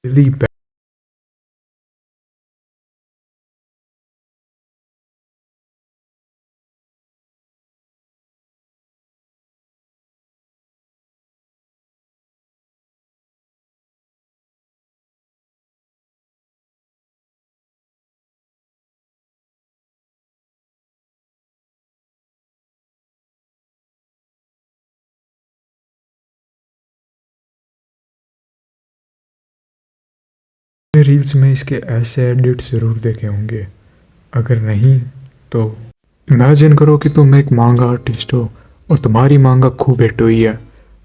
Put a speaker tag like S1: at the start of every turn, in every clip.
S1: really bad. Reels में इसके ऐसे एडिट ज़रूर देखे होंगे, अगर नहीं तो इमेजिन करो कि तुम एक मांगा आर्टिस्ट हो और तुम्हारी मांगा खूब हिट हुई है,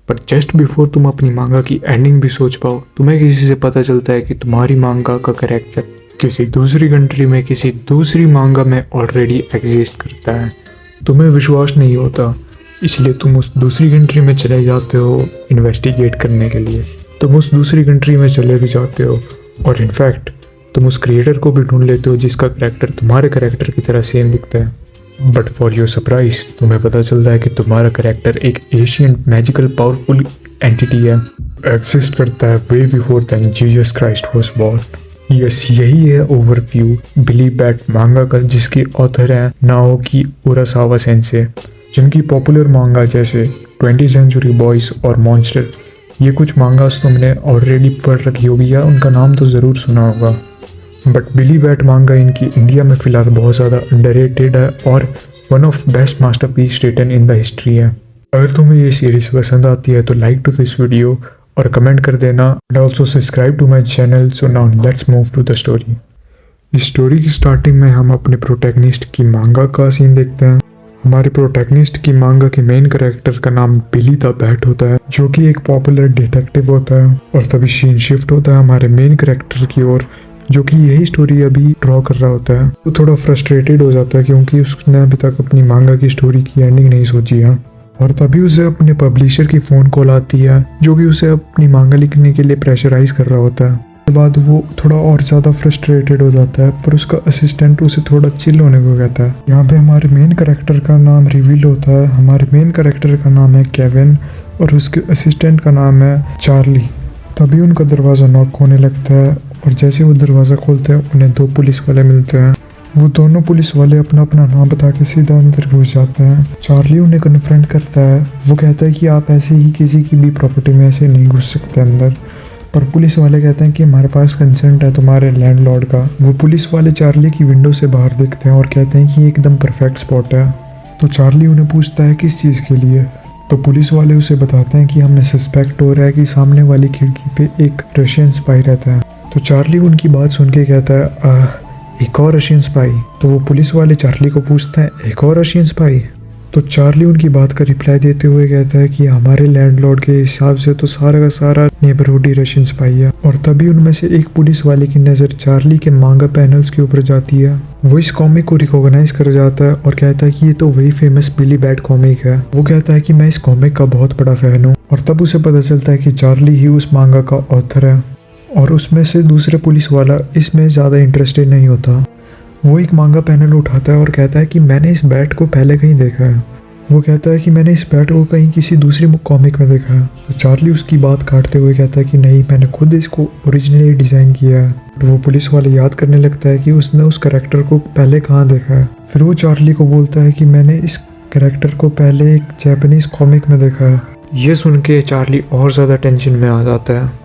S1: पर जस्ट बिफोर तुम अपनी मांगा की एंडिंग भी सोच पाओ, तुम्हें किसी से पता चलता है कि तुम्हारी मांगा का कैरेक्टर किसी दूसरी कंट्री में किसी दूसरी मांगा में ऑलरेडी एग्जिस्ट करता है। तुम्हें विश्वास नहीं होता, इसलिए तुम उस दूसरी कंट्री में चले जाते हो इन्वेस्टिगेट करने के लिए। तुम उस दूसरी कंट्री में चले भी जाते हो और इनफैक्ट तुम उस क्रिएटर को भी ढूंढ लेते हो जिसका करेक्टर तुम्हारे करेक्टर की तरह सेम दिखता है। बट फॉर योर सरप्राइज तुम्हें पता चलता है कि तुम्हारा करेक्टर एक एशियन मैजिकल पावरफुल एंटिटी है, एग्जिस्ट करता है way before then Jesus Christ was born. Yes, यही है ओवरव्यू बिली बैट मांगा का, जिसकी ऑथर है नाओकी उरासावा सेंसे, जिनकी पॉपुलर मांगा जैसे 20th सेंचुरी बॉयज और मॉन्स्टर, ये कुछ मांगास तुमने ऑलरेडी पढ़ रखी होगी या उनका नाम तो ज़रूर सुना होगा। बट बिली बैट मांगा इनकी इंडिया में फ़िलहाल बहुत ज़्यादा अंडररेटेड है और one of best masterpiece written in the history है। अगर तुम्हें ये सीरीज़ पसंद आती है तो लाइक टू दिस वीडियो और कमेंट कर देना and also subscribe to my channel. So now let's move to the story. इस स्टोरी की स्टार्टिंग में हम अपने प्रोटैगनिस्ट की मांगा का सीन देखते हैं। हमारे प्रोटैगनिस्ट की मांगा के मेन कैरेक्टर का नाम बिली द बैट होता है, जो कि एक पॉपुलर डिटेक्टिव होता है। और तभी सीन शिफ्ट होता है हमारे मेन कैरेक्टर की ओर, जो कि यही स्टोरी अभी ड्रॉ कर रहा होता है। वो थोड़ा फ्रस्ट्रेटेड हो जाता है क्योंकि उसने अभी तक अपनी मांगा की स्टोरी की एंडिंग नहीं सोची है। और तभी उसे अपने पब्लिशर की फ़ोन कॉल आती है, जो कि उसे अपनी मांगा लिखने के लिए प्रेशराइज कर रहा होता है। उसके बाद वो थोड़ा और ज़्यादा फ्रस्ट्रेटेड हो जाता है, पर उसका असिस्टेंट उसे थोड़ा चिल होने को कहता है। यहाँ पे हमारे मेन कैरेक्टर का नाम रिवील होता है। हमारे मेन कैरेक्टर का नाम है केविन और उसके असिस्टेंट का नाम है चार्ली। तभी उनका दरवाज़ा नॉक होने लगता है और जैसे वो दरवाज़ा खोलते हैं उन्हें 2 पुलिस वाले मिलते हैं। वो दोनों पुलिस वाले अपना अपना नाम बता के सीधा अंदर घुस जाते हैं। चार्ली उन्हें कन्फ्रंट करता है। वो कहता है कि आप ऐसे ही किसी की भी प्रॉपर्टी में ऐसे नहीं घुस सकते अंदर, पर पुलिस वाले कहते हैं कि हमारे पास कंसेंट है तुम्हारे लैंडलॉर्ड का। वो पुलिस वाले चार्ली की विंडो से बाहर देखते हैं और कहते हैं कि ये एकदम परफेक्ट स्पॉट है। तो चार्ली उन्हें पूछता है किस चीज़ के लिए। तो पुलिस वाले उसे बताते हैं कि हमें सस्पेक्ट हो रहा है कि सामने वाली खिड़की पे एक रशियन स्पाई रहता है। तो चार्ली उनकी बात सुन के कहता है एक और रशियन स्पाई। तो वो पुलिस वाले चार्ली को पूछते हैं एक और रशियन स्पाई। तो चार्ली उनकी बात का रिप्लाई देते हुए कहता है कि हमारे लैंडलॉर्ड के हिसाब से तो सारा का सारा नेबरहुड ही रशियन स्पाई है। और तभी उनमें से एक पुलिस वाले की नज़र चार्ली के मांगा पैनल्स के ऊपर जाती है। वो इस कॉमिक को रिकॉग्नाइज कर जाता है और कहता है कि ये तो वही फेमस बिली बैट कॉमिक है। वो कहता है कि मैं इस कॉमिक का बहुत बड़ा फैन हूँ। और तब उसे पता चलता है कि चार्ली ही उस मांगा का ऑथर है और उसमें से दूसरे पुलिस वाला इसमें ज़्यादा इंटरेस्टेड नहीं होता। वो एक मांगा पैनल उठाता है और कहता है कि मैंने इस बैट को पहले कहीं देखा है। वो कहता है कि मैंने इस बैट को कहीं किसी दूसरी कॉमिक में देखा है। तो चार्ली उसकी बात काटते हुए कहता है कि नहीं, मैंने खुद इसको ओरिजिनली डिज़ाइन किया है। तो वो पुलिस वाले याद करने लगता है कि उसने उस कैरेक्टर को पहले कहाँ देखा है। फिर वो चार्ली को बोलता है कि मैंने इस कैरेक्टर को पहले एक जापानीज़ कॉमिक में देखा है। ये सुन के चार्ली और ज़्यादा टेंशन में आ जाता है।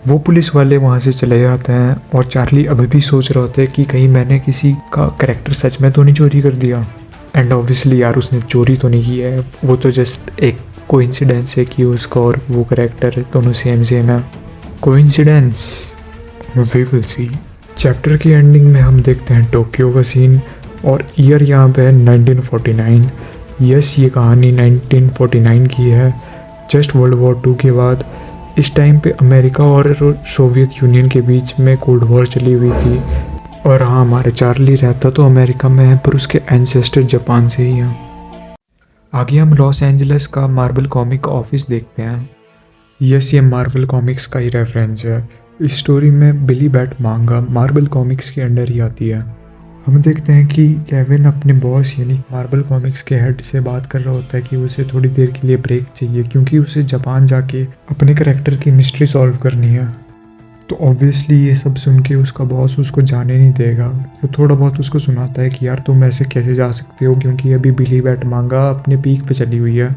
S1: वो पुलिस वाले वहाँ से चले जाते हैं और चार्ली अभी भी सोच रहा होता है कि कहीं मैंने किसी का कैरेक्टर सच में तो नहीं चोरी कर दिया। एंड ऑब्वियसली यार उसने चोरी तो नहीं किया है, वो तो जस्ट एक कोइंसिडेंस है कि उसका और वो कैरेक्टर दोनों सेम है। Coincidence, we will see. Chapter की एंडिंग में हम देखते हैं टोक्यो का सीन और ईयर यहाँ पे है 1949। यस, ये कहानी 1949 की है, जस्ट वर्ल्ड वॉर 2 के बाद। इस टाइम पे अमेरिका और सोवियत यूनियन के बीच में कोल्ड वॉर चली हुई थी। और हाँ, हमारे चार्ली रहता तो अमेरिका में है, पर उसके एंसेस्टर जापान से ही हैं। आगे हम लॉस एंजलिस का मार्वल कॉमिक ऑफिस देखते हैं। यस, ये मार्वल कॉमिक्स का ही रेफरेंस है। इस स्टोरी में बिली बैट मांगा मार्वल कॉमिक्स के अंडर ही आती है। हम देखते हैं कि केविन अपने बॉस यानी मार्वल कॉमिक्स के हेड से बात कर रहा होता है कि उसे थोड़ी देर के लिए ब्रेक चाहिए क्योंकि उसे जापान जाके अपने कैरेक्टर की मिस्ट्री सॉल्व करनी है। तो ऑब्वियसली ये सब सुन के उसका बॉस उसको जाने नहीं देगा। वो थोड़ा बहुत उसको सुनाता है कि यार तुम ऐसे कैसे जा सकते हो, क्योंकि अभी बिली बैट मांगा अपने पीक पे चली हुई है।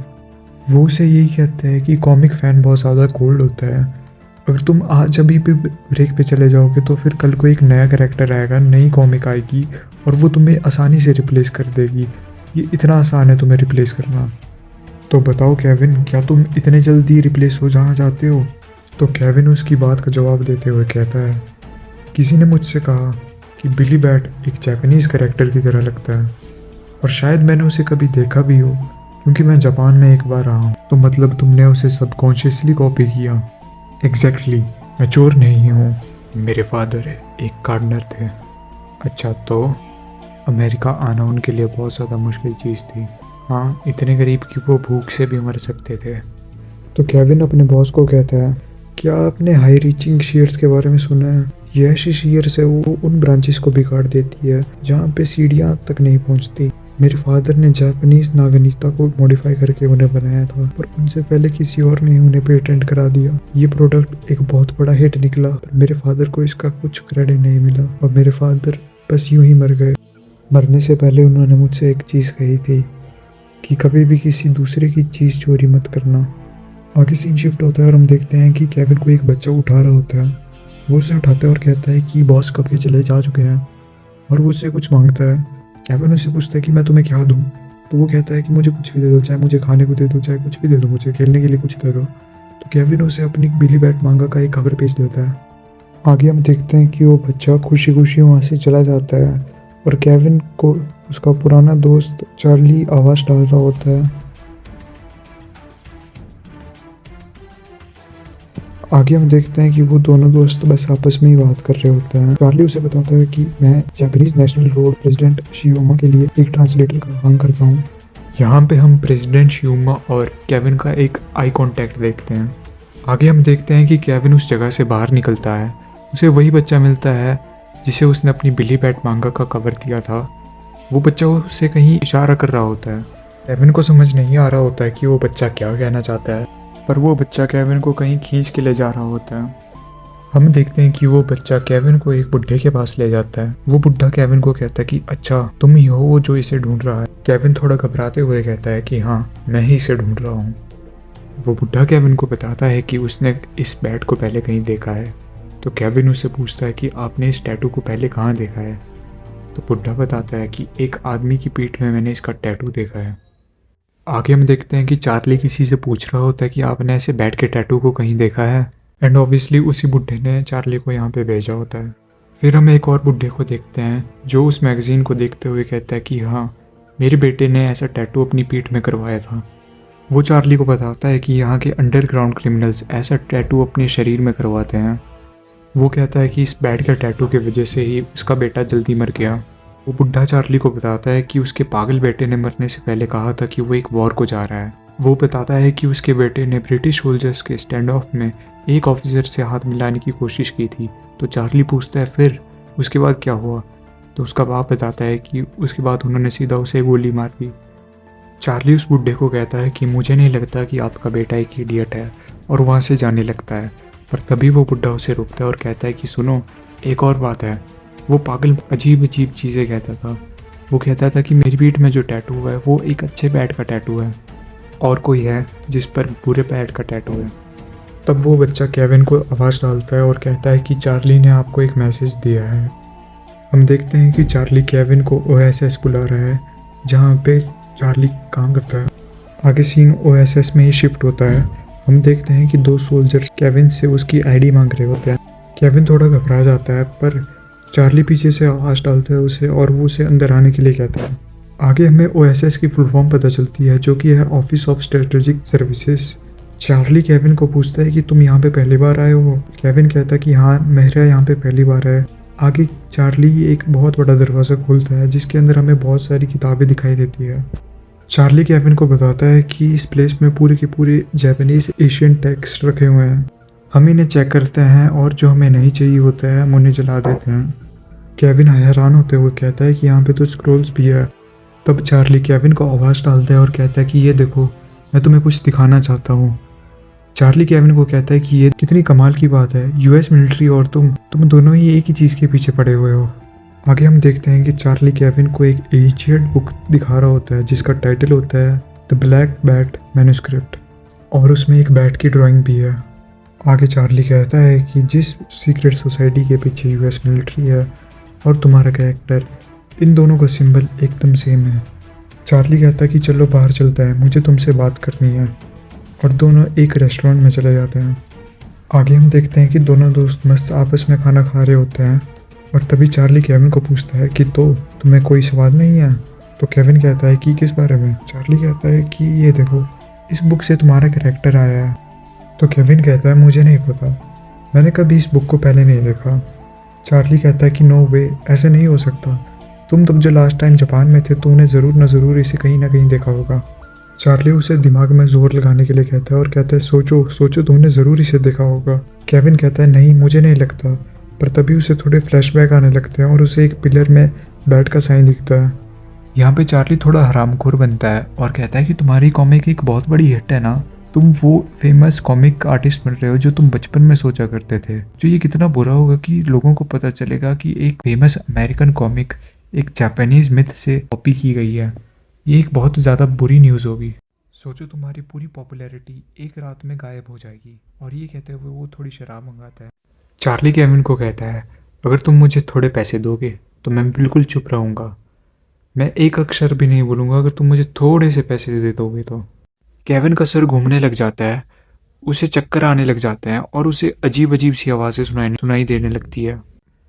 S1: वो उसे यही कहते हैं कि कॉमिक फ़ैन बहुत ज़्यादा कोल्ड होता है, अगर तुम आज अभी भी ब्रेक पे चले जाओगे तो फिर कल को एक नया कैरेक्टर आएगा, नई कॉमिक आएगी और वो तुम्हें आसानी से रिप्लेस कर देगी। ये इतना आसान है तुम्हें रिप्लेस करना। तो बताओ केविन, क्या तुम इतने जल्दी रिप्लेस हो जाना चाहते हो? तो केविन उसकी बात का जवाब देते हुए कहता है, किसी ने मुझसे कहा कि बिली बैट एक जापानीज़ कैरेक्टर की तरह लगता है, और शायद मैंने उसे कभी देखा भी हो क्योंकि मैं जापान में एक बार रहा हूँ। तो मतलब तुमने उसे सबकॉन्शियसली कॉपी किया? एग्जैक्टली, मैं चोर नहीं हूँ, मेरे फादर एक गार्डनर थे। अच्छा, तो अमेरिका आना उनके लिए बहुत ज़्यादा मुश्किल चीज़ थी। हाँ, इतने करीब कि वो भूख से भी मर सकते थे। तो केविन अपने बॉस को कहता है, क्या आपने हाई रीचिंग शेयर्स के बारे में सुना है? ये ऐसी शेयर्स है वो उन ब्रांचेस को बिगाड़ देती है जहाँ पे सीढ़ियाँ तक नहीं पहुँचती। मेरे फादर ने जापानीज नागनीता को मॉडिफाई करके उन्हें बनाया था, पर उनसे पहले किसी और ने उन्हें पेटेंट करा दिया। ये प्रोडक्ट एक बहुत बड़ा हिट निकला, पर मेरे फादर को इसका कुछ क्रेडिट नहीं मिला और मेरे फादर बस यूं ही मर गए। मरने से पहले उन्होंने मुझसे एक चीज़ कही थी कि कभी भी किसी दूसरे की चीज़ चोरी मत करना। आगे सीन शिफ्ट होता है और हम देखते हैं कि केविन को एक बच्चा उठा रहा होता है। वो उसे उठाता है और कहता है कि बॉस कब के चले जा चुके हैं, और वो उससे कुछ मांगता है। केविन उससे पूछता है कि मैं तुम्हें क्या दूँ? तो वो कहता है कि मुझे कुछ भी दे दो, चाहे मुझे खाने को दे दो, चाहे कुछ भी दे दो, मुझे खेलने के लिए कुछ दे दो। तो केविन उसे अपनी बिली बैट मांगा का एक कवर पेज देता है। आगे हम देखते हैं कि वो बच्चा खुशी खुशी वहाँ से चला जाता है और केविन को उसका पुराना दोस्त चार्ली आवाज़ डाल रहा होता है। आगे हम देखते हैं कि वो दोनों दोस्त बस आपस में ही बात कर रहे होते हैं। चार्ली उसे बताता है कि मैं जापानीज नेशनल रोड प्रेसिडेंट शियोमा के लिए एक ट्रांसलेटर का काम करता हूँ। यहाँ पे हम प्रेसिडेंट शियोमा और केविन का एक आई कांटेक्ट देखते हैं। आगे हम देखते हैं कि केविन उस जगह से बाहर निकलता है। उसे वही बच्चा मिलता है जिसे उसने अपनी बिली बैट मांगा का कवर दिया था। वो बच्चा उससे कहीं इशारा कर रहा होता है। केविन को समझ नहीं आ रहा होता है कि वो बच्चा क्या कहना चाहता है, पर वो बच्चा केविन को कहीं खींच के ले जा रहा होता है। हम देखते हैं कि वो बच्चा केविन को एक बुढ़े के पास ले जाता है। वो बुढ़ा केविन को कहता है कि अच्छा, तुम ही हो वो जो इसे ढूंढ रहा है। केविन थोड़ा घबराते हुए कहता है कि हाँ, मैं ही इसे ढूंढ रहा हूँ। वो बुढ़ा केविन को बताता है कि उसने इस बैट को पहले कहीं देखा है। तो केविन उससे पूछता है कि आपने इस टैटू को पहले कहाँ देखा है? तो बुढ़ा बताता है कि एक आदमी की पीठ में मैंने इसका टैटू देखा है। आगे हम देखते हैं कि चार्ली किसी से पूछ रहा होता है कि आपने ऐसे बैट के टैटू को कहीं देखा है, एंड ऑब्वियसली उसी बुढ़े ने चार्ली को यहाँ पे भेजा होता है। फिर हम एक और बुढ़े को देखते हैं जो उस मैगज़ीन को देखते हुए कहता है कि हाँ, मेरे बेटे ने ऐसा टैटू अपनी पीठ में करवाया था। वो चार्ली को बताता है कि यहाँ के अंडरग्राउंड क्रिमिनल्स ऐसा टैटू अपने शरीर में करवाते हैं। वो कहता है कि इस बैट के टैटू की वजह से ही उसका बेटा जल्दी मर गया। वो बुढ़ा चार्ली को बताता है कि उसके पागल बेटे ने मरने से पहले कहा था कि वो एक वॉर को जा रहा है। वो बताता है कि उसके बेटे ने ब्रिटिश सोल्जर्स के स्टैंड ऑफ में एक ऑफिसर से हाथ मिलाने की कोशिश की थी। तो चार्ली पूछता है फिर उसके बाद क्या हुआ? तो उसका बाप बताता है कि उसके बाद उन्होंने सीधा उसे गोली मार दी। चार्ली उस बुढ़े को कहता है कि मुझे नहीं लगता कि आपका बेटा एक इडियट है, और वहाँ से जाने लगता है। पर तभी वो बुढ़ा उसे रोकता है और कहता है कि सुनो, एक और बात है। वो पागल अजीब अजीब चीज़ें कहता था। वो कहता था कि मेरी पीठ में जो टैटू है वो एक अच्छे बैट का टैटू है, और कोई है जिस पर बुरे बैट का टैटू है। तब वो बच्चा केविन को आवाज़ डालता है और कहता है कि चार्ली ने आपको एक मैसेज दिया है। हम देखते हैं कि चार्ली केविन को ओएसएस बुला रहा है जहाँ पे चार्ली काम करता है। आगे सीन ओएसएस में ही शिफ्ट होता है। हम देखते हैं कि दो सोल्जर्स केविन से उसकी आईडी मांग रहे होते हैं। केविन थोड़ा घबरा जाता है, पर चार्ली पीछे से आवाज़ डालता है उसे और वो उसे अंदर आने के लिए कहता है। आगे हमें ओएसएस की फुल फॉर्म पता चलती है जो कि है office of strategic services. Charlie Kevin को पूछता है कि तुम यहाँ पे पहली बार आए हो? केविन कहता है कि हाँ, मेरा यहाँ पे पहली बार है। आगे चार्ली एक बहुत बड़ा दरवाज़ा खोलता है जिसके अंदर हमें बहुत सारी किताबें दिखाई देती है। चार्ली केविन को बताता है कि इस प्लेस में पूरे के पूरे जापानीज एशियन टेक्स्ट रखे हुए हैं। हम इन्हें चेक करते हैं और जो हमें नहीं चाहिए होता है हम उन्हें जला देते हैं। केविन हैरान होते हुए कहता है कि यहाँ पे तो स्क्रोल्स भी है। तब चार्ली केविन को आवाज़ डालता है और कहता है कि ये देखो, मैं तुम्हें कुछ दिखाना चाहता हूँ। चार्ली केविन को कहता है कि ये कितनी कमाल की बात है, यूएस मिलिट्री और तुम दोनों ही एक ही चीज़ के पीछे पड़े हुए हो। आगे हम देखते हैं कि चार्ली केविन को एक एशियड बुक दिखा रहा होता है जिसका टाइटल होता है द ब्लैक बैट मैन्युस्क्रिप्ट, और उसमें एक बैट की ड्राइंग भी है। आगे चार्ली कहता है कि जिस सीक्रेट सोसाइटी के पीछे यूएस मिलिट्री है और तुम्हारा कैरेक्टर, इन दोनों का सिंबल एकदम सेम है। चार्ली कहता है कि चलो बाहर चलता है, मुझे तुमसे बात करनी है, और दोनों एक रेस्टोरेंट में चले जाते हैं। आगे हम देखते हैं कि दोनों दोस्त मस्त आपस में खाना खा रहे होते हैं, और तभी चार्ली केविन को पूछता है कि तो तुम्हें कोई सवाल नहीं है? तो केविन कहता है कि किस बारे में? चार्ली कहता है कि ये देखो, इस बुक से तुम्हारा कैरेक्टर आया है। तो केविन कहता है मुझे नहीं पता, मैंने कभी इस बुक को पहले नहीं देखा। चार्ली कहता है कि नो वे, ऐसे नहीं हो सकता, तुम तब जो लास्ट टाइम जापान में थे तुमने ज़रूर न ज़रूर इसे कहीं ना कहीं देखा होगा। चार्ली उसे दिमाग में जोर लगाने के लिए कहता है और कहता है सोचो सोचो, तुमने ज़रूर इसे देखा होगा। केविन कहता है नहीं, मुझे नहीं लगता, पर तभी उसे थोड़े फ्लैशबैक आने लगते हैं और उसे एक पिलर में बैट का साइन दिखता है। यहाँ पे चार्ली थोड़ा हरामखोर बनता है और कहता है कि तुम्हारी कॉमिक एक बहुत बड़ी हिट है ना, तुम वो फेमस कॉमिक आर्टिस्ट बन रहे हो जो तुम बचपन में सोचा करते थे। जो ये कितना बुरा होगा कि लोगों को पता चलेगा कि एक फेमस अमेरिकन कॉमिक एक जापानीज मिथ से कॉपी की गई है। ये एक बहुत ज़्यादा बुरी न्यूज़ होगी। सोचो तुम्हारी पूरी पॉपुलैरिटी एक रात में गायब हो जाएगी। और ये कहते हुए वो थोड़ी शराब मंगाता है। चार्ली केविन को कहता है अगर तुम मुझे थोड़े पैसे दोगे तो मैं बिल्कुल चुप रहूँगा, मैं एक अक्षर भी नहीं बोलूँगा अगर तुम मुझे थोड़े से पैसे दे दोगे तो। केविन का सर घूमने लग जाता है, उसे चक्कर आने लग जाते हैं और उसे अजीब अजीब सी आवाज़ें सुनाई देने लगती है।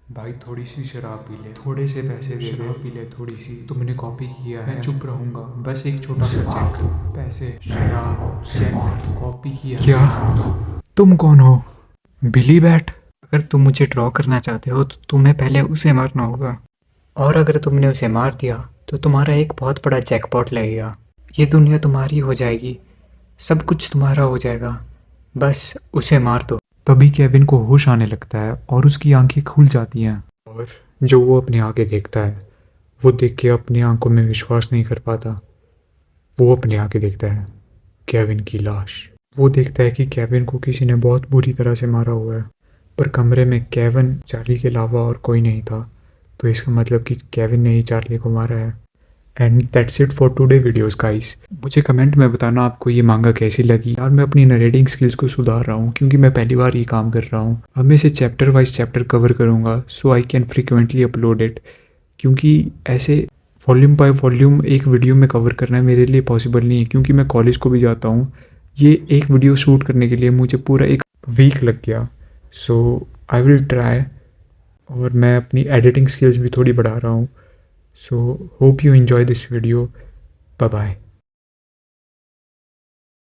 S1: भाई थोड़ी सी शराब पी ले, थोड़े से पैसे दे दे, पी ले थोड़ी सी, तुमने कॉपी किया है, मैं चुप रहूंगा, बस एक छोटा सा चेक, पैसे, शराब, चेक, कॉपी किया। क्या तुम कौन हो? बिली बैट?
S2: अगर तुम मुझे ड्रॉ करना चाहते हो तो तुम्हें पहले उसे मारना होगा, और अगर तुमने उसे मार दिया तो तुम्हारा एक बहुत बड़ा जैकपॉट लगेगा। ये दुनिया तुम्हारी हो जाएगी, सब कुछ तुम्हारा हो जाएगा, बस उसे मार दो।
S1: तभी केविन को होश आने लगता है और उसकी आंखें खुल जाती हैं, और जो वो अपने आगे देखता है वो देख के अपनी आंखों में विश्वास नहीं कर पाता। वो अपने आगे देखता है केविन की लाश। वो देखता है कि केविन को किसी ने बहुत बुरी तरह से मारा हुआ है, पर कमरे में केविन, चार्ली के अलावा और कोई नहीं था। तो इसका मतलब कि केविन ने ही चार्ली को मारा है। And that's it for today videos guys. मुझे कमेंट में बताना आपको ये मांगा कैसी लगी। यार मैं अपनी नरेटिंग स्किल्स को सुधार रहा हूँ क्योंकि मैं पहली बार ये काम कर रहा हूँ। अब मैं इसे चैप्टर वाइज चैप्टर कवर करूँगा so I can frequently upload it, क्योंकि ऐसे वॉल्यूम बाय वॉल्यूम एक वीडियो में कवर करना मेरे लिए पॉसिबल नहीं है क्योंकि मैं कॉलेज को भी जाता हूँ। ये एक वीडियो शूट करने के लिए मुझे पूरा एक वीक लग गया। सो आई विल ट्राई, और मैं अपनी एडिटिंग स्किल्स भी थोड़ी बढ़ा रहा हूँ। So hope you enjoy this video. Bye bye.